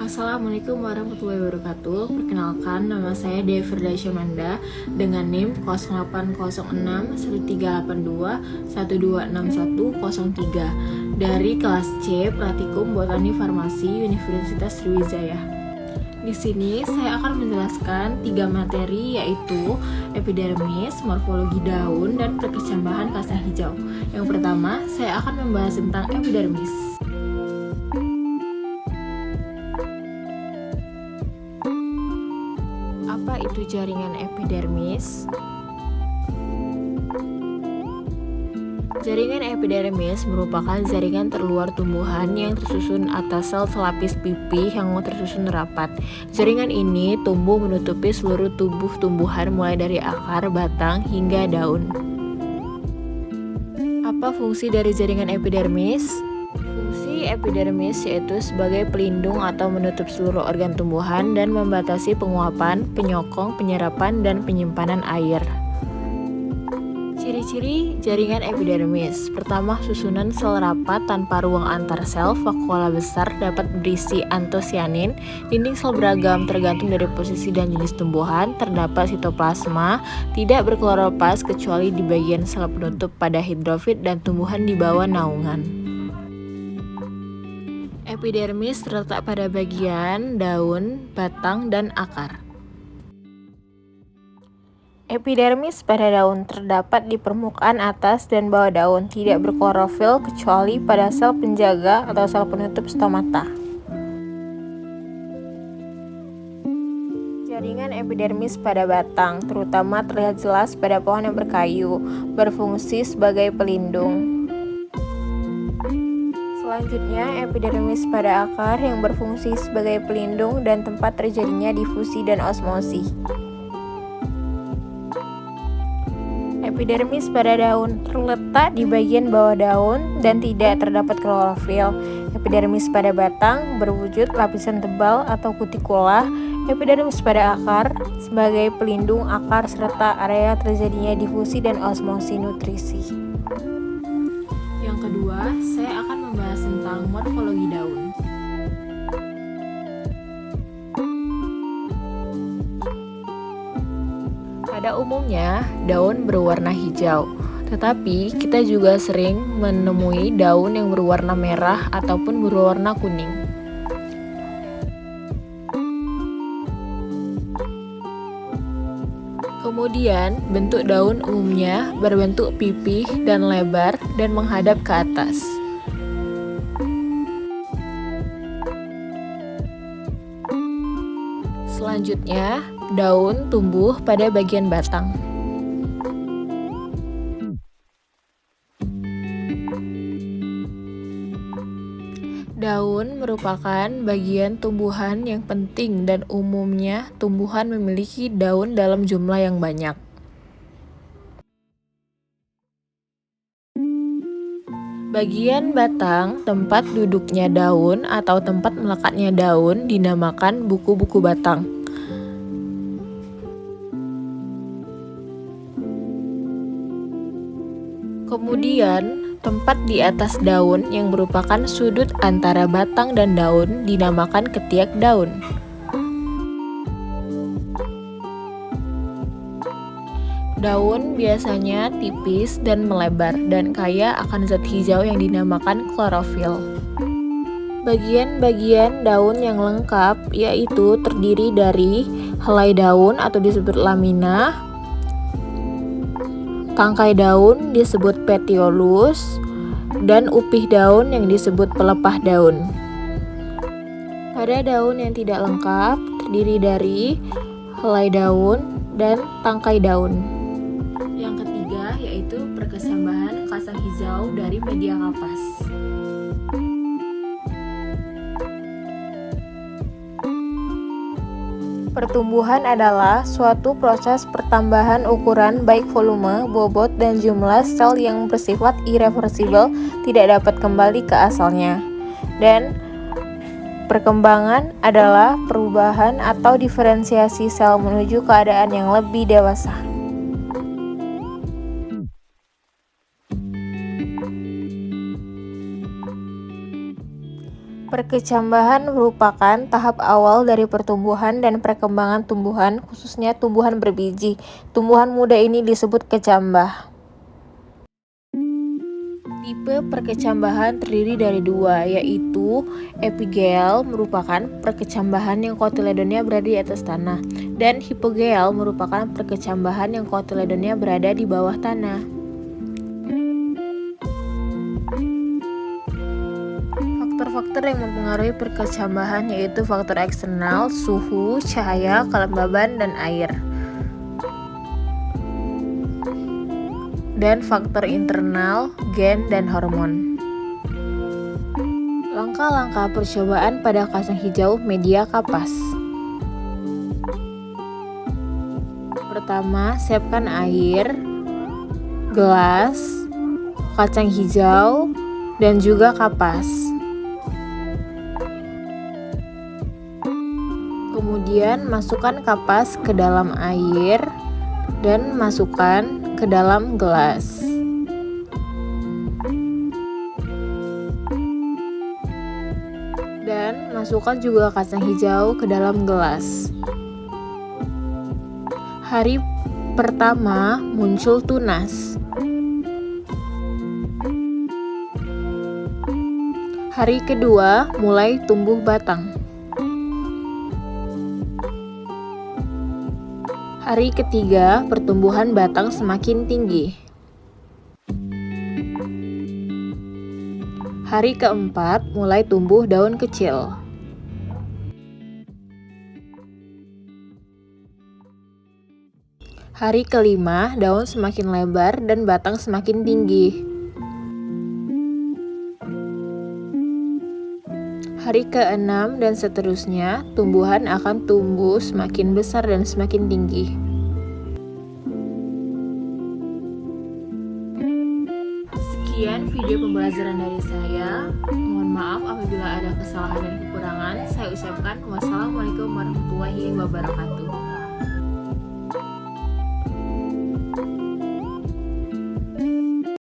Assalamualaikum warahmatullahi wabarakatuh. Perkenalkan, nama saya Devi Firdasyamanda dengan NIM 0806 1382 126103 dari kelas C Praktikum Botani Farmasi Universitas Sriwijaya. Di sini saya akan menjelaskan 3 materi, yaitu epidermis, morfologi daun, dan perkecambahan kacang hijau. Yang pertama, saya akan membahas tentang epidermis. Apa itu jaringan epidermis? Jaringan epidermis merupakan jaringan terluar tumbuhan yang tersusun atas sel selapis pipih yang tersusun rapat. Jaringan ini tumbuh menutupi seluruh tubuh tumbuhan mulai dari akar, batang, hingga daun. Apa fungsi dari jaringan epidermis? Fungsi epidermis yaitu sebagai pelindung atau menutup seluruh organ tumbuhan dan membatasi penguapan, penyokong, penyerapan, dan penyimpanan air. Ciri-ciri jaringan epidermis. Pertama, susunan sel rapat tanpa ruang antar sel, vakuola besar, dapat berisi antosianin, dinding sel beragam tergantung dari posisi dan jenis tumbuhan, terdapat sitoplasma, tidak berkloroplast kecuali di bagian sel penutup pada hidrofit dan tumbuhan di bawah naungan. Epidermis terletak pada bagian daun, batang, dan akar. Epidermis pada daun terdapat di permukaan atas dan bawah daun, tidak berklorofil kecuali pada sel penjaga atau sel penutup stomata. Jaringan epidermis pada batang, terutama terlihat jelas pada pohon yang berkayu, berfungsi sebagai pelindung. Selanjutnya, epidermis pada akar yang berfungsi sebagai pelindung dan tempat terjadinya difusi dan osmosi. Epidermis pada daun terletak di bagian bawah daun dan tidak terdapat klorofil. Epidermis pada batang berwujud lapisan tebal atau kutikula. Epidermis pada akar sebagai pelindung akar serta area terjadinya difusi dan osmosi nutrisi. Yang kedua, saya akan membahas tentang morfologi daun. Pada umumnya, daun berwarna hijau, tetapi kita juga sering menemui daun yang berwarna merah ataupun berwarna kuning. Kemudian, bentuk daun umumnya berbentuk pipih dan lebar dan menghadap ke atas. Selanjutnya, daun tumbuh pada bagian batang. Daun merupakan bagian tumbuhan yang penting dan umumnya tumbuhan memiliki daun dalam jumlah yang banyak. Bagian batang, tempat duduknya daun atau tempat melekatnya daun, dinamakan buku-buku batang. Kemudian, tempat di atas daun yang merupakan sudut antara batang dan daun dinamakan ketiak daun. Daun biasanya tipis dan melebar dan kaya akan zat hijau yang dinamakan klorofil. Bagian-bagian daun yang lengkap yaitu terdiri dari helai daun atau disebut lamina, tangkai daun disebut petiolus, dan upih daun yang disebut pelepah daun. Pada daun yang tidak lengkap terdiri dari helai daun dan tangkai daun. Yang ketiga yaitu perkesambahan kacang hijau dari media kapas. Pertumbuhan adalah suatu proses pertambahan ukuran baik volume, bobot, dan jumlah sel yang bersifat irreversibel, tidak dapat kembali ke asalnya. Dan perkembangan adalah perubahan atau diferensiasi sel menuju keadaan yang lebih dewasa. Perkecambahan merupakan tahap awal dari pertumbuhan dan perkembangan tumbuhan, khususnya tumbuhan berbiji. Tumbuhan muda ini disebut kecambah. Tipe perkecambahan terdiri dari dua, yaitu epigeel merupakan perkecambahan yang kotiledonnya berada di atas tanah, dan hipogeel merupakan perkecambahan yang kotiledonnya berada di bawah tanah. Faktor-faktor yang mempengaruhi perkecambahan yaitu faktor eksternal, suhu, cahaya, kelembaban, dan air. Dan faktor internal, gen, dan hormon. Langkah-langkah percobaan pada kacang hijau media kapas. Pertama, siapkan air, gelas, kacang hijau, dan juga kapas. Kemudian masukkan kapas ke dalam air dan masukkan ke dalam gelas. Dan masukkan juga kacang hijau ke dalam gelas. Hari pertama muncul tunas. Hari kedua mulai tumbuh batang. Hari ketiga, pertumbuhan batang semakin tinggi. Hari keempat, mulai tumbuh daun kecil. Hari kelima, daun semakin lebar dan batang semakin tinggi. Hari ke-6 dan seterusnya, tumbuhan akan tumbuh semakin besar dan semakin tinggi. Sekian video pembelajaran dari saya. Mohon maaf apabila ada kesalahan dan kekurangan. Saya ucapkan wassalamualaikum warahmatullahi wabarakatuh.